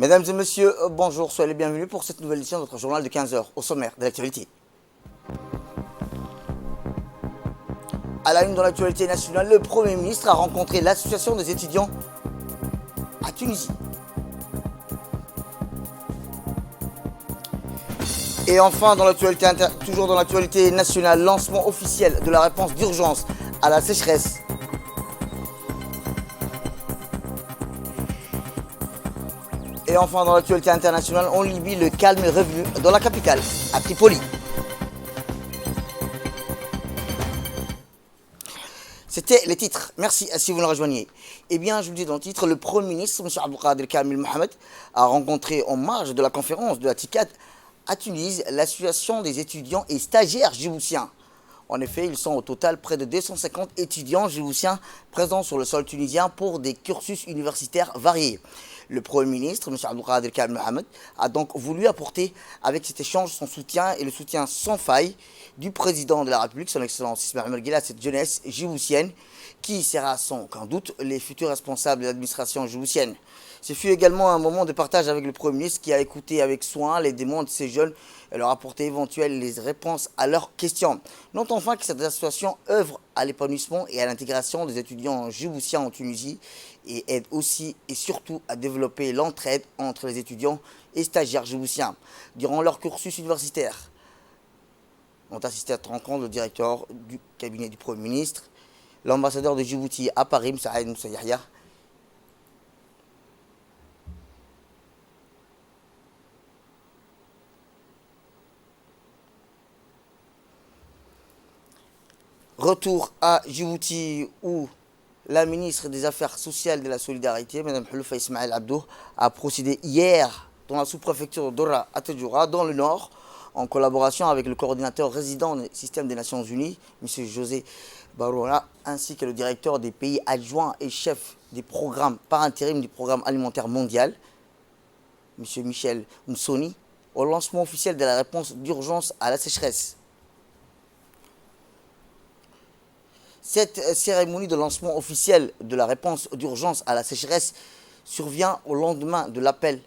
Mesdames et messieurs, bonjour, soyez les bienvenus pour cette nouvelle édition de notre journal de 15 heures au sommaire de l'actualité. À la une de l'actualité nationale, le Premier ministre a rencontré l'association des étudiants à Tunisie. Et enfin, toujours dans l'actualité nationale, lancement officiel de la réponse d'urgence à la sécheresse. Et enfin, dans l'actualité internationale, en Libye, le calme est revenu dans la capitale, à Tripoli. C'était les titres. Merci si vous nous rejoignez. Eh bien, je vous dis dans le titre, le Premier ministre, M. Abdelkader Kamil Mohamed, a rencontré en marge de la conférence de la TICAD à Tunis l'association des étudiants et stagiaires djiboutiens. En effet, ils sont au total près de 250 étudiants djiboutiens présents sur le sol tunisien pour des cursus universitaires variés. Le Premier ministre, M. Abdelkader Kamil Mohamed, a donc voulu apporter avec cet échange son soutien et le soutien sans faille du président de la République, son Excellence Ismaël Omar Guelleh, à cette jeunesse djiboutienne qui sera sans aucun doute les futurs responsables de l'administration djiboutienne. Ce fut également un moment de partage avec le Premier ministre qui a écouté avec soin les demandes de ces jeunes et leur apporté éventuellement les réponses à leurs questions. Notons enfin que cette association œuvre à l'épanouissement et à l'intégration des étudiants djiboutiens en Tunisie et aide aussi et surtout à développer l'entraide entre les étudiants et stagiaires djiboutiens. Durant leur cursus universitaire, ont assisté à cette rencontre le directeur du cabinet du Premier ministre, l'ambassadeur de Djibouti à Paris, M. Saïd Moussa Yahya, retour à Djibouti où la ministre des Affaires sociales et de la Solidarité, Mme Houloufa Ismaël Abdou, a procédé hier dans la sous-préfecture d'Ora à Tadjoura, dans le nord, en collaboration avec le coordinateur résident du système des Nations Unies, M. José Barouna, ainsi que le directeur des pays adjoints et chef des programmes par intérim du programme alimentaire mondial, M. Michel Msoni, au lancement officiel de la réponse d'urgence à la sécheresse. Cette cérémonie de lancement officiel de la réponse d'urgence à la sécheresse survient au lendemain de l'appel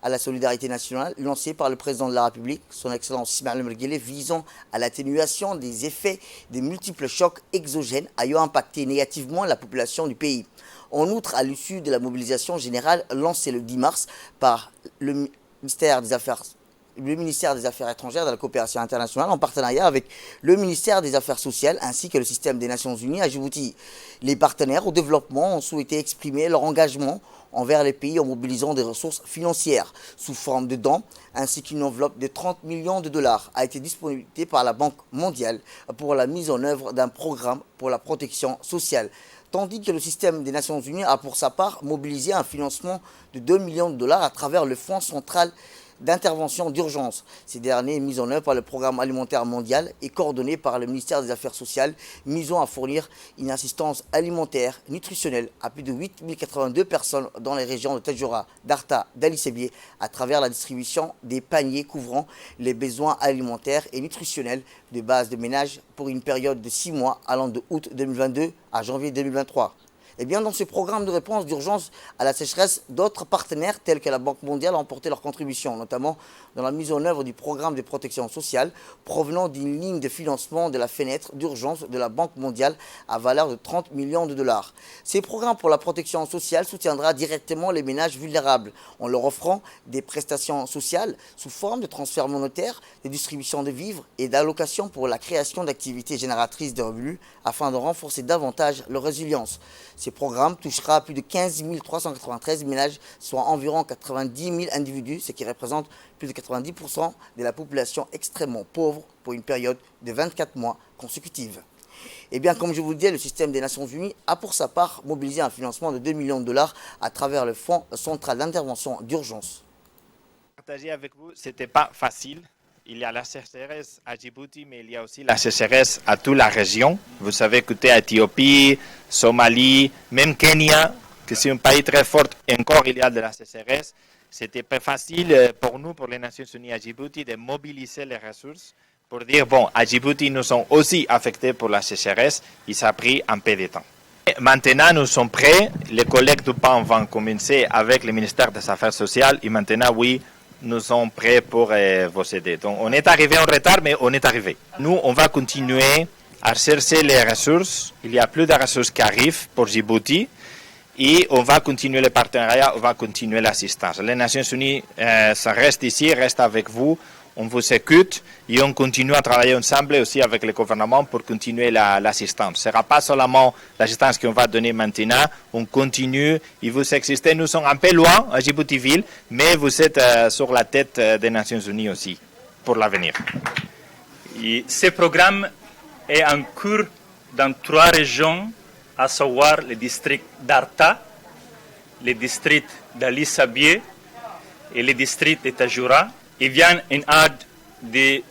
à la solidarité nationale lancé par le président de la République, son Excellence Ismaël Omar Guelleh, visant à l'atténuation des effets des multiples chocs exogènes ayant impacté négativement la population du pays. En outre, à l'issue de la mobilisation générale lancée le 10 mars par le ministère des Affaires étrangères et de la coopération internationale en partenariat avec le ministère des Affaires sociales ainsi que le système des Nations Unies à Djibouti. Les partenaires au développement ont souhaité exprimer leur engagement envers les pays en mobilisant des ressources financières sous forme de dons, ainsi qu'une enveloppe de 30 millions de dollars a été disponibilisée par la Banque mondiale pour la mise en œuvre d'un programme pour la protection sociale. Tandis que le système des Nations Unies a pour sa part mobilisé un financement de 2 millions de dollars à travers le Fonds central d'intervention d'urgence. Ces derniers, mis en œuvre par le Programme alimentaire mondial et coordonné par le ministère des Affaires sociales, misant à fournir une assistance alimentaire nutritionnelle à plus de 8082 personnes dans les régions de Tadjoura, d'Arta, d'Ali Sebieh, à travers la distribution des paniers couvrant les besoins alimentaires et nutritionnels de base de ménage pour une période de 6 mois allant de août 2022 à janvier 2023. Eh bien, dans ce programme de réponse d'urgence à la sécheresse, d'autres partenaires tels que la Banque mondiale ont apporté leur contribution, notamment dans la mise en œuvre du programme de protection sociale provenant d'une ligne de financement de la fenêtre d'urgence de la Banque mondiale à valeur de 30 millions de dollars. Ces programmes pour la protection sociale soutiendra directement les ménages vulnérables en leur offrant des prestations sociales sous forme de transferts monétaires, de distribution de vivres et d'allocations pour la création d'activités génératrices de revenus afin de renforcer davantage leur résilience. Ce programme touchera plus de 15 393 ménages, soit environ 90 000 individus, ce qui représente plus de 90% de la population extrêmement pauvre pour une période de 24 mois consécutive. Eh bien, comme je vous le disais, le système des Nations Unies a pour sa part mobilisé un financement de 2 millions de dollars à travers le Fonds central d'intervention d'urgence. Partager avec vous, ce n'était pas facile. Il y a la sécheresse à Djibouti, mais il y a aussi la sécheresse à toute la région. Vous savez, écoutez, Éthiopie, Somalie, même Kenya, que c'est un pays très fort, encore il y a de la sécheresse. C'était pas facile pour nous, pour les Nations Unies à Djibouti, de mobiliser les ressources pour dire, bon, à Djibouti, nous sommes aussi affectés pour la sécheresse et ça a pris un peu de temps. Maintenant, nous sommes prêts. Les collègues du PAN vont commencer avec le ministère des Affaires sociales. Et maintenant, oui, nous sommes prêts pour vous aider. Donc, on est arrivé en retard, mais on est arrivé. Nous, on va continuer à chercher les ressources. Il y a plus de ressources qui arrivent pour Djibouti. Et on va continuer le partenariat, on va continuer l'assistance. Les Nations Unies, ça reste ici, reste avec vous. On vous écoute et on continue à travailler ensemble aussi avec le gouvernement pour continuer l'assistance. Ce ne sera pas seulement l'assistance qu'on va donner maintenant, on continue et vous existez. Nous sommes un peu loin à Djibouti-Ville, mais vous êtes sur la tête des Nations Unies aussi pour l'avenir. Ce programme est en cours dans 3 régions, à savoir le district d'Arta, le district d'Ali Sabié et le district de Tajoura. Il vient en aide de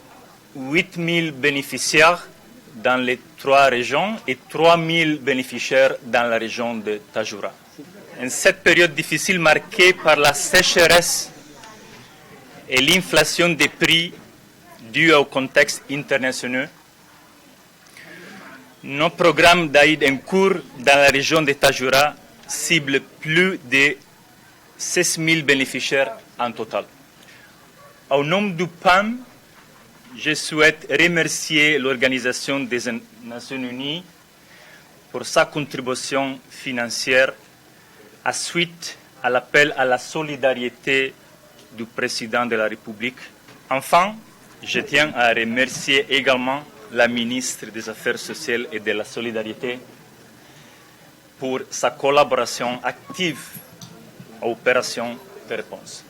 8000 bénéficiaires dans les 3 régions et 3000 bénéficiaires dans la région de Tajoura. En cette période difficile marquée par la sécheresse et l'inflation des prix due au contexte international, nos programmes d'aide en cours dans la région de Tajoura ciblent plus de 16 000 bénéficiaires en total. Au nom du PAN, je souhaite remercier l'Organisation des Nations Unies pour sa contribution financière à suite à l'appel à la solidarité du président de la République. Enfin, je tiens à remercier également la ministre des Affaires sociales et de la Solidarité pour sa collaboration active aux opérations de réponse.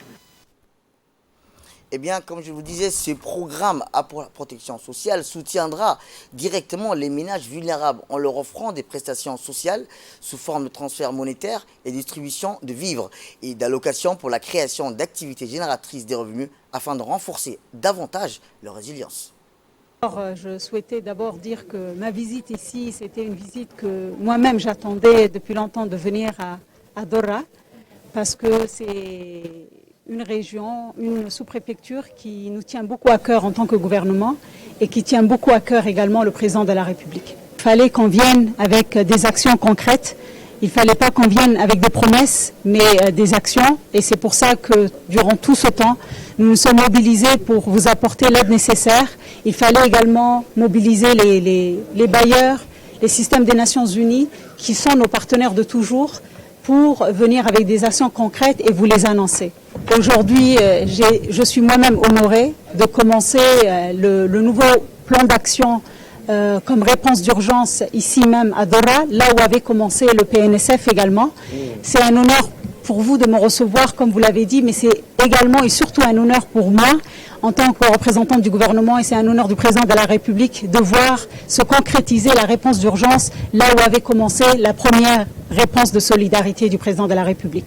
Eh bien, comme je vous disais, ce programme à protection sociale soutiendra directement les ménages vulnérables en leur offrant des prestations sociales sous forme de transfert monétaire et distribution de vivres et d'allocations pour la création d'activités génératrices des revenus afin de renforcer davantage leur résilience. Alors, je souhaitais d'abord dire que ma visite ici, c'était une visite que moi-même j'attendais depuis longtemps de venir à Dora, parce que c'est une région, une sous-préfecture qui nous tient beaucoup à cœur en tant que gouvernement et qui tient beaucoup à cœur également le président de la République. Il fallait qu'on vienne avec des actions concrètes, il ne fallait pas qu'on vienne avec des promesses, mais des actions. Et c'est pour ça que durant tout ce temps, nous nous sommes mobilisés pour vous apporter l'aide nécessaire. Il fallait également mobiliser les bailleurs, les systèmes des Nations Unies, qui sont nos partenaires de toujours, pour venir avec des actions concrètes et vous les annoncer. Aujourd'hui, je suis moi-même honorée de commencer le nouveau plan d'action comme réponse d'urgence ici même à Dora, là où avait commencé le PNSF également. C'est un honneur pour vous de me recevoir, comme vous l'avez dit, mais c'est également et surtout un honneur pour moi, en tant que représentante du gouvernement, et c'est un honneur du président de la République de voir se concrétiser la réponse d'urgence là où avait commencé la première réponse de solidarité du président de la République.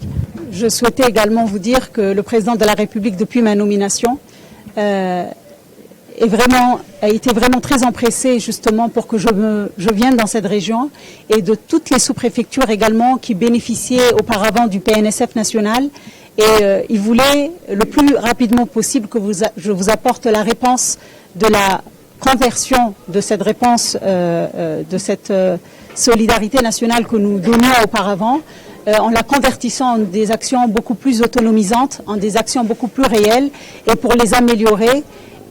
Je souhaitais également vous dire que le président de la République, depuis ma nomination, a été vraiment très empressé justement pour que je vienne dans cette région, et de toutes les sous-préfectures également qui bénéficiaient auparavant du PNSF national. Et il voulait le plus rapidement possible que je vous apporte la réponse de la conversion de cette réponse, de cette solidarité nationale que nous donnions auparavant, en la convertissant en des actions beaucoup plus autonomisantes, en des actions beaucoup plus réelles, et pour les améliorer.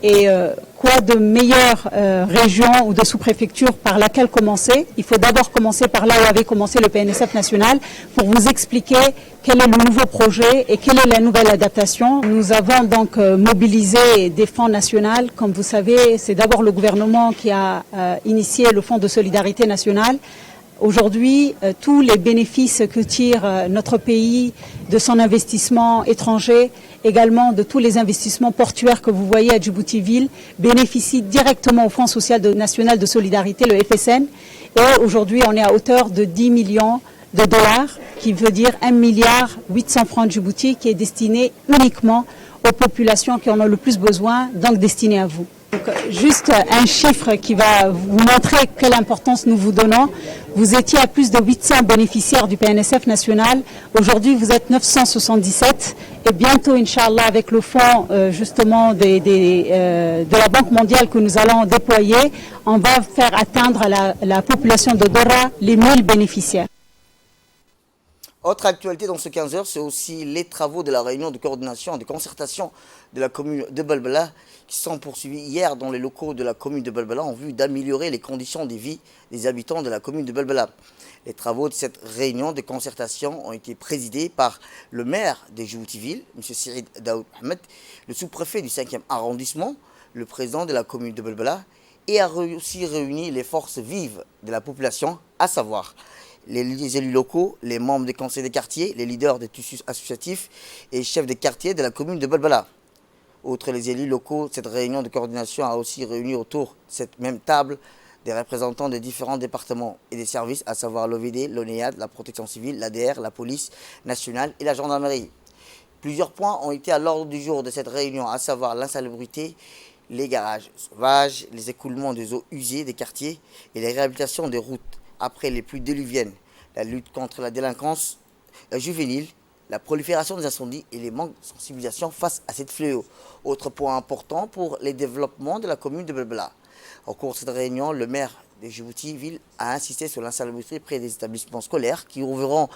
Et quoi de meilleure région ou de sous-préfecture par laquelle commencer? Il faut d'abord commencer par là où avait commencé le PNSF national pour vous expliquer quel est le nouveau projet et quelle est la nouvelle adaptation. Nous avons donc mobilisé des fonds nationaux. Comme vous savez, c'est d'abord le gouvernement qui a initié le Fonds de solidarité nationale. Aujourd'hui, tous les bénéfices que tire notre pays de son investissement étranger, également de tous les investissements portuaires que vous voyez à Djibouti-Ville, bénéficient directement au Fonds social national de solidarité, le FSN. Et aujourd'hui, on est à hauteur de 10 millions de dollars, qui veut dire 1,8 milliard francs Djibouti, qui est destiné uniquement aux populations qui en ont le plus besoin, donc destiné à vous. Donc, juste un chiffre qui va vous montrer quelle importance nous vous donnons. Vous étiez à plus de 800 bénéficiaires du PNSF national. Aujourd'hui, vous êtes 977. Et bientôt, Inch'Allah, avec le fonds justement de la Banque mondiale que nous allons déployer, on va faire atteindre à la population de Dora les 1000 bénéficiaires. Autre actualité dans ce 15 heures, c'est aussi les travaux de la réunion de coordination et de concertation de la commune de Balbala qui sont poursuivis hier dans les locaux de la commune de Balbala en vue d'améliorer les conditions de vie des habitants de la commune de Balbala. Les travaux de cette réunion de concertation ont été présidés par le maire de Djibouti-Ville, M. Sirid Daoud Ahmed, le sous-préfet du 5e arrondissement, le président de la commune de Balbala et a aussi réuni les forces vives de la population, à savoir les élus locaux, les membres des conseils des quartiers, les leaders des tissus associatifs et chefs des quartiers de la commune de Balbala. Outre les élus locaux, cette réunion de coordination a aussi réuni autour de cette même table des représentants des différents départements et des services, à savoir l'OVD, l'ONEAD, la protection civile, l'ADR, la police nationale et la gendarmerie. Plusieurs points ont été à l'ordre du jour de cette réunion, à savoir l'insalubrité, les garages sauvages, les écoulements des eaux usées des quartiers et les réhabilitations des routes après les pluies diluviennes, la lutte contre la délinquance juvénile, la prolifération des incendies et les manques de sensibilisation face à cette fléau. Autre point important pour les développements de la commune de Balbala. Au cours de cette réunion, le maire de Djibouti-Ville a insisté sur l'insalubrité près des établissements scolaires qui ouvriront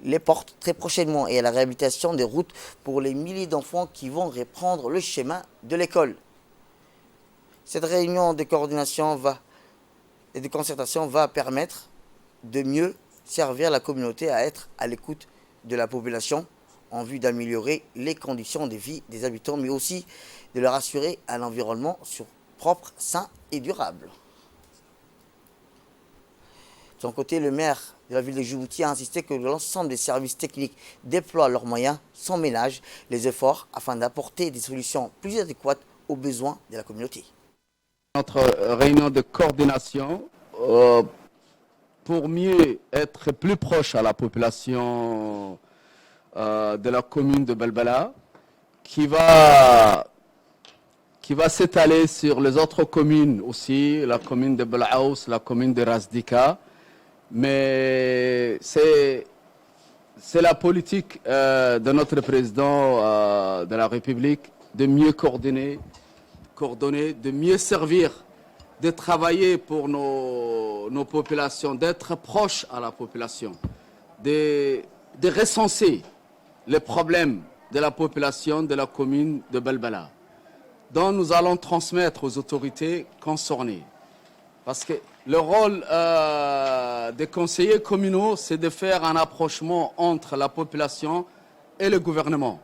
les portes très prochainement et à la réhabilitation des routes pour les milliers d'enfants qui vont reprendre le chemin de l'école. Cette réunion de coordination et de concertation va permettre de mieux servir la communauté à être à l'écoute de la population en vue d'améliorer les conditions de vie des habitants, mais aussi de leur assurer un environnement propre, sain et durable. De son côté, le maire de la ville de Djibouti a insisté que l'ensemble des services techniques déploient leurs moyens sans ménage les efforts afin d'apporter des solutions plus adéquates aux besoins de la communauté. Notre réunion de coordination pour mieux être plus proche à la population de la commune de Balbala qui va s'étaler sur les autres communes aussi, la commune de Belaous, la commune de Razdika. Mais c'est la politique de notre président de la République de mieux coordonner, de mieux servir, de travailler pour nos populations, d'être proche à la population, de recenser les problèmes de la population de la commune de Balbala, dont nous allons transmettre aux autorités concernées. Parce que le rôle des conseillers communaux, c'est de faire un approchement entre la population et le gouvernement,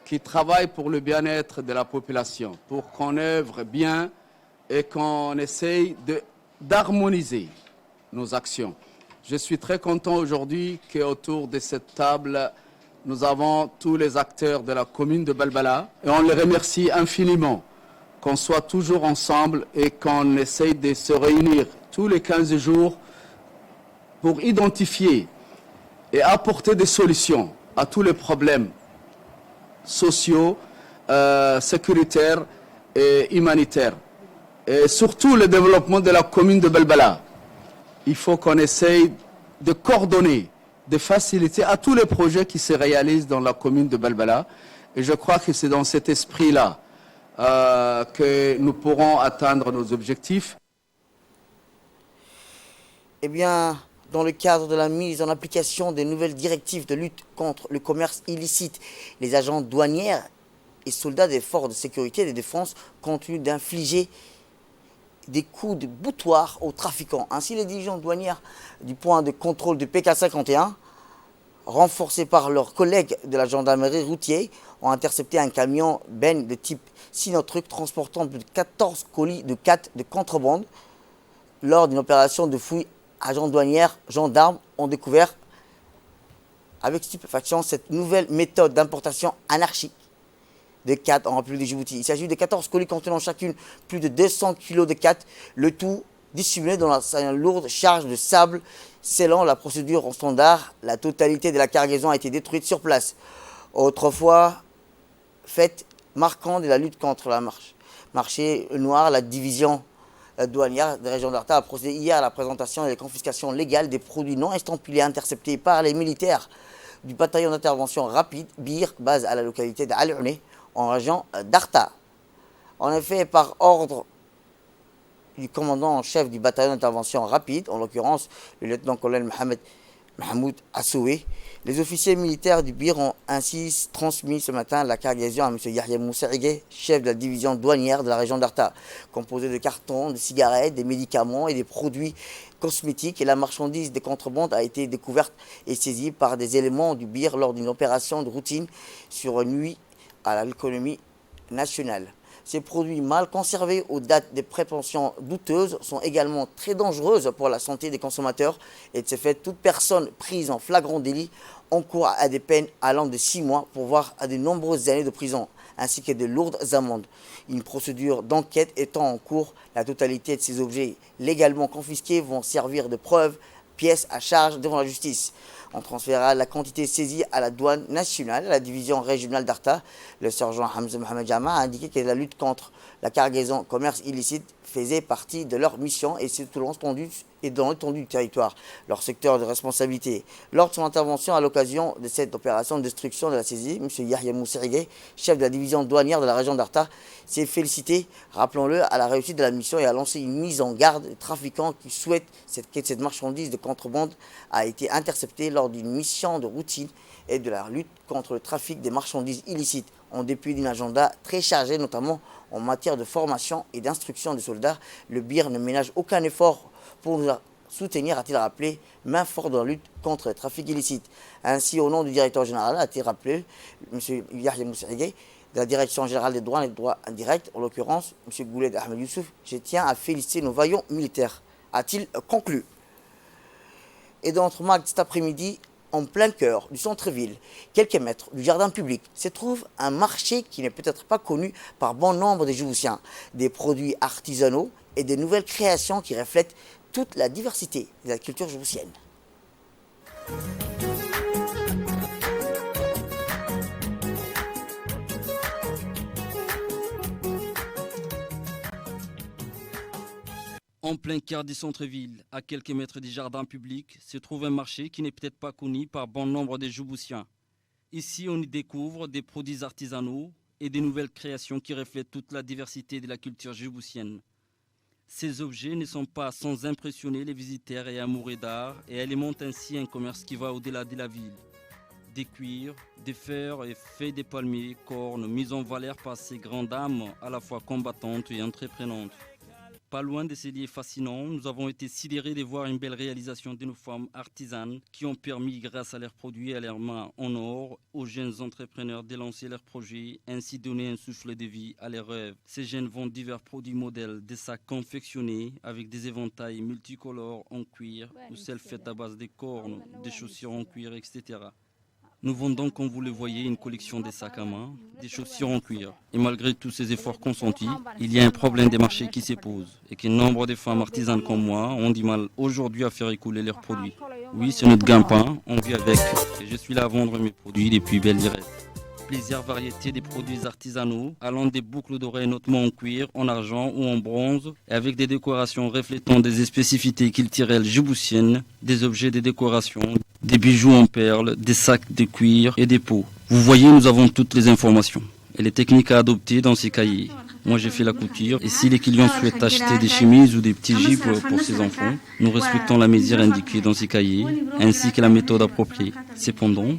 qui travaille pour le bien-être de la population, pour qu'on œuvre bien et qu'on essaye d'harmoniser nos actions. Je suis très content aujourd'hui qu'autour de cette table, nous avons tous les acteurs de la commune de Balbala et on les remercie infiniment qu'on soit toujours ensemble et qu'on essaye de se réunir tous les 15 jours pour identifier et apporter des solutions à tous les problèmes sociaux, sécuritaires et humanitaires. Et surtout le développement de la commune de Balbala. Il faut qu'on essaye de coordonner, de faciliter à tous les projets qui se réalisent dans la commune de Balbala. Et je crois que c'est dans cet esprit-là que nous pourrons atteindre nos objectifs. Eh bien, dans le cadre de la mise en application des nouvelles directives de lutte contre le commerce illicite, les agents douaniers et soldats des forces de sécurité et de défense continuent d'infliger des coups de boutoir aux trafiquants. Ainsi, les dirigeants douaniers du point de contrôle de PK51, renforcés par leurs collègues de la gendarmerie routière, ont intercepté un camion Ben de type Sinotruck transportant plus de 14 colis de 4 de contrebande. Lors d'une opération de fouille, agents douaniers, gendarmes ont découvert avec stupéfaction cette nouvelle méthode d'importation anarchique de 4 en République de Djibouti. Il s'agit de 14 colis contenant chacune plus de 200 kg de 4, le tout dissimulé dans une lourde charge de sable. Selon la procédure en standard, la totalité de la cargaison a été détruite sur place. Autrefois, fait marquant de la lutte contre la marché noir, la division douanière de la région d'Arta a procédé hier à la présentation et à la confiscation légale des produits non estampillés interceptés par les militaires du bataillon d'intervention rapide BIR, base à la localité d'Al-Ouné, en région d'Arta. En effet, par ordre du commandant en chef du bataillon d'intervention rapide, en l'occurrence le lieutenant-colonel Mahmoud Assoué, les officiers militaires du BIR ont ainsi transmis ce matin la cargaison à M. Yahya Moussaïgué, chef de la division douanière de la région d'Arta, composée de cartons, de cigarettes, des médicaments et des produits cosmétiques. Et la marchandise de contrebande a été découverte et saisie par des éléments du BIR lors d'une opération de routine sur une nuit à l'économie nationale. Ces produits mal conservés aux dates de prépension douteuses sont également très dangereuses pour la santé des consommateurs et de ce fait, toute personne prise en flagrant délit encourt à des peines allant de 6 mois pour voir à de nombreuses années de prison ainsi que de lourdes amendes. Une procédure d'enquête étant en cours, la totalité de ces objets légalement confisqués vont servir de preuve, pièces à charge devant la justice. On transférera la quantité saisie à la douane nationale, à la division régionale d'Arta. Le sergent Hamza Mohamed Jama a indiqué que la lutte contre la cargaison commerce illicite faisait partie de leur mission et c'est tout l'étendue du territoire, leur secteur de responsabilité. Lors de son intervention à l'occasion de cette opération de destruction de la saisie, M. Yahya Moussaïgué, chef de la division douanière de la région d'Arta, s'est félicité, rappelons-le, à la réussite de la mission et a lancé une mise en garde des trafiquants qui souhaitent que cette marchandise de contrebande a été interceptée lors d'une mission de routine et de la lutte contre le trafic des marchandises illicites, en dépit d'un agenda très chargé, notamment en matière de formation et d'instruction des soldats. Le BIR ne ménage aucun effort pour nous soutenir, a-t-il rappelé, main forte dans la lutte contre le trafic illicite. Ainsi, au nom du directeur général, a-t-il rappelé, M. Yahya Moussaïgué, de la Direction générale des douanes et des droits indirects, en l'occurrence, M. Gouled Ahmed Youssouf, je tiens à féliciter nos vaillants militaires, a-t-il conclu. Et dans notre mag cet après-midi, en plein cœur du centre-ville, quelques mètres du jardin public, se trouve un marché qui n'est peut-être pas connu par bon nombre des Djiboutiens. Des produits artisanaux et des nouvelles créations qui reflètent toute la diversité de la culture djiboutienne. En plein cœur du centre-ville, à quelques mètres du jardin public, se trouve un marché qui n'est peut-être pas connu par bon nombre de Djiboutiens. Ici, on y découvre des produits artisanaux et des nouvelles créations qui reflètent toute la diversité de la culture djiboutienne. Ces objets ne sont pas sans impressionner les visiteurs et amoureux d'art et alimentent ainsi un commerce qui va au-delà de la ville. Des cuirs, des fers et feuilles de palmiers, cornes, mis en valeur par ces grandes dames à la fois combattantes et entreprenantes. Pas loin de ces lieux fascinants, nous avons été sidérés de voir une belle réalisation de nos femmes artisanes qui ont permis, grâce à leurs produits et à leurs mains en or, aux jeunes entrepreneurs de lancer leurs projets, ainsi donner un souffle de vie à leurs rêves. Ces jeunes vendent divers produits modèles, des sacs confectionnés avec des éventails multicolores en cuir ou celles faites à base de cornes, des chaussures en cuir, etc. Nous vendons, comme vous le voyez, une collection de sacs à main, des chaussures en cuir. Et malgré tous ces efforts consentis, il y a un problème de marché qui se pose et que nombre de femmes artisanes comme moi ont du mal aujourd'hui à faire écouler leurs produits. Oui, c'est notre gagne-pain, on vit avec et je suis là à vendre mes produits depuis belle lurette. Plusieurs variétés de produits artisanaux, allant des boucles d'oreilles notamment en cuir, en argent ou en bronze, et avec des décorations reflétant des spécificités culturelles djiboutiennes, des objets de décoration, des bijoux en perles, des sacs de cuir et des pots. Vous voyez, nous avons toutes les informations et les techniques à adopter dans ces cahiers. Moi, j'ai fait la couture et si les clients souhaitent acheter des chemises ou des petits jupes pour ses enfants, nous respectons la mesure indiquée dans ces cahiers ainsi que la méthode appropriée. Cependant,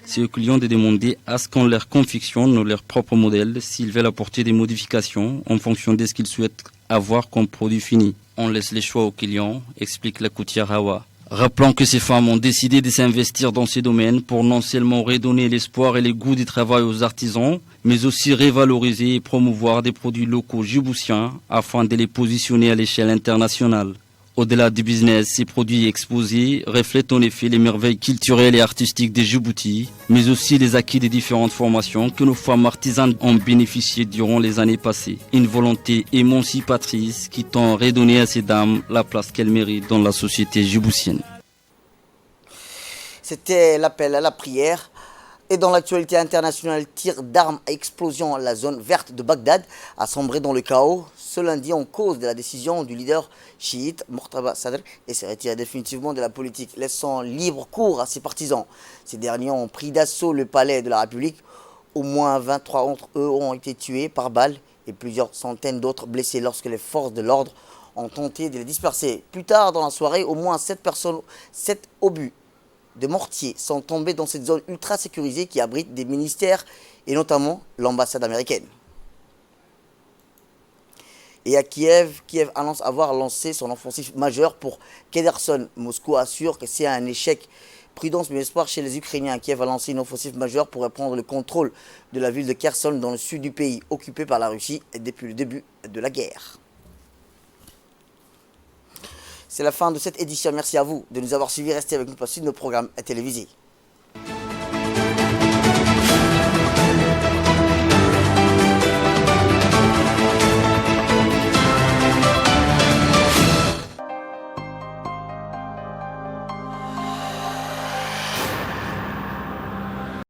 c'est aux clients de demander à ce qu'on leur confectionne leur propre modèle s'ils veulent apporter des modifications en fonction de ce qu'ils souhaitent avoir comme produit fini. On laisse les choix aux clients, explique la coutière Hawa. Rappelons que ces femmes ont décidé de s'investir dans ces domaines pour non seulement redonner l'espoir et le goût du travail aux artisans, mais aussi revaloriser et promouvoir des produits locaux djiboutiens afin de les positionner à l'échelle internationale. Au-delà du business, ces produits exposés reflètent en effet les merveilles culturelles et artistiques des Djibouti, mais aussi les acquis des différentes formations que nos femmes artisanes ont bénéficié durant les années passées. Une volonté émancipatrice qui tend à redonner à ces dames la place qu'elles méritent dans la société djiboutienne. C'était l'appel à la prière Et dans l'actualité internationale, tir d'armes à explosion, la zone verte de Bagdad a sombré dans le chaos ce lundi en cause de la décision du leader chiite Mortaba Sadr et s'est retiré définitivement de la politique, laissant libre cours à ses partisans. Ces derniers ont pris d'assaut le palais de la République. Au moins 23 d'entre eux ont été tués par balles et plusieurs centaines d'autres blessés lorsque les forces de l'ordre ont tenté de les disperser. Plus tard dans la soirée, au moins 7 obus de mortiers sont tombés dans cette zone ultra sécurisée qui abrite des ministères et notamment l'ambassade américaine. Et à Kiev, Kiev annonce avoir lancé son offensive majeure pour Kherson. Moscou assure que c'est un échec. Prudence mais espoir chez les Ukrainiens. Kiev a lancé une offensive majeure pour reprendre le contrôle de la ville de Kherson dans le sud du pays, occupée par la Russie depuis le début de la guerre. C'est la fin de cette édition. Merci à vous de nous avoir suivis. Restez avec nous pour suivre nos programmes télévisés.